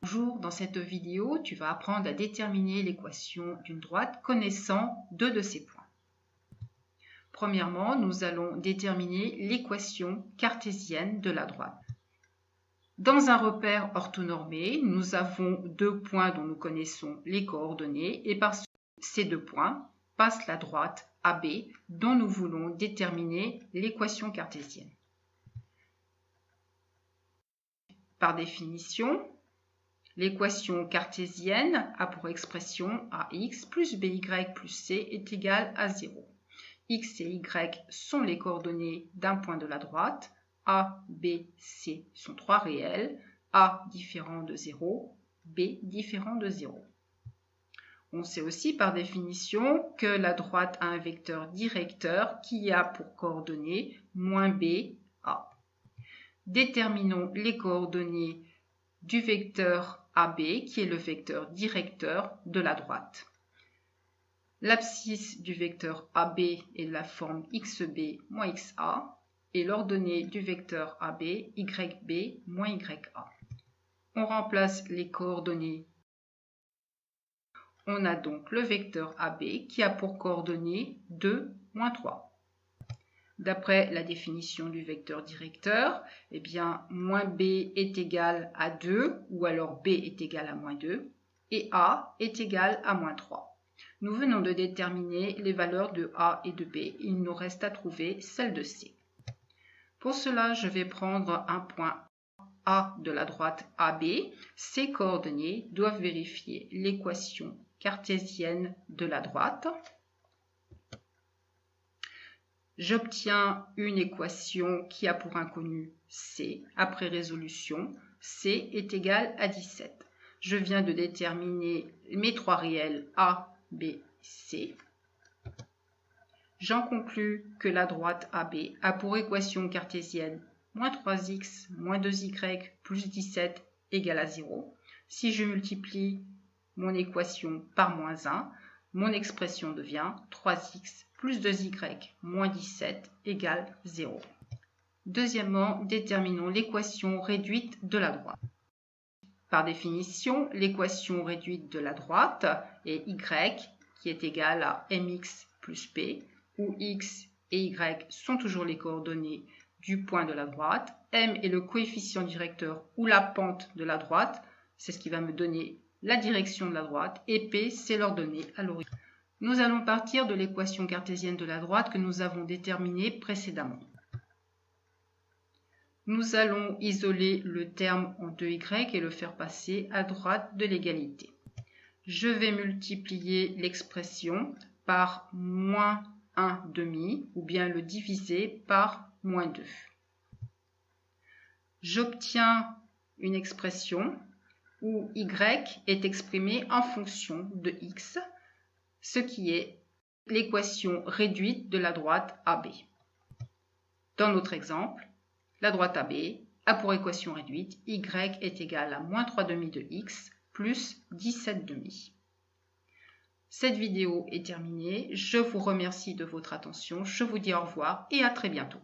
Bonjour, dans cette vidéo, tu vas apprendre à déterminer l'équation d'une droite connaissant deux de ses points. Premièrement, nous allons déterminer l'équation cartésienne de la droite. Dans un repère orthonormé, nous avons deux points dont nous connaissons les coordonnées et par ces deux points passe la droite AB dont nous voulons déterminer l'équation cartésienne. Par définition, l'équation cartésienne a pour expression ax plus by plus c est égal à 0. X et y sont les coordonnées d'un point de la droite. A, B, C sont trois réels. A différent de 0, B différent de 0. On sait aussi par définition que la droite a un vecteur directeur qui a pour coordonnées moins B, A. Déterminons les coordonnées du vecteur AB qui est le vecteur directeur de la droite. L'abscisse du vecteur AB est de la forme xb moins xa et l'ordonnée du vecteur AB yb moins ya. On remplace les coordonnées. On a donc le vecteur AB qui a pour coordonnées 2, moins 3. D'après la définition du vecteur directeur, eh bien, moins B est égal à 2, ou alors B est égal à moins 2, et A est égal à moins 3. Nous venons de déterminer les valeurs de A et de B. Il nous reste à trouver celle de C. Pour cela, je vais prendre un point A de la droite AB. Ces coordonnées doivent vérifier l'équation cartésienne de la droite. J'obtiens une équation qui a pour inconnu C. Après résolution, C est égal à 17. Je viens de déterminer mes trois réels A, B, C. J'en conclus que la droite AB a pour équation cartésienne moins 3x moins 2y plus 17 égale à 0. Si je multiplie mon équation par moins 1, mon expression devient 3x plus 2y moins 17 égale 0. Deuxièmement, déterminons l'équation réduite de la droite. Par définition, l'équation réduite de la droite est y qui est égal à mx plus p, où x et y sont toujours les coordonnées du point de la droite. M est le coefficient directeur ou la pente de la droite, c'est ce qui va me donner la direction de la droite, et p c'est l'ordonnée à l'origine. Nous allons partir de l'équation cartésienne de la droite que nous avons déterminée précédemment. Nous allons isoler le terme en 2y et le faire passer à droite de l'égalité. Je vais multiplier l'expression par moins 1 demi ou bien le diviser par moins 2. J'obtiens une expression où y est exprimé en fonction de x, ce qui est l'équation réduite de la droite AB. Dans notre exemple, la droite AB a pour équation réduite y est égal à moins 3 demi de x plus 17 demi. Cette vidéo est terminée. Je vous remercie de votre attention. Je vous dis au revoir et à très bientôt.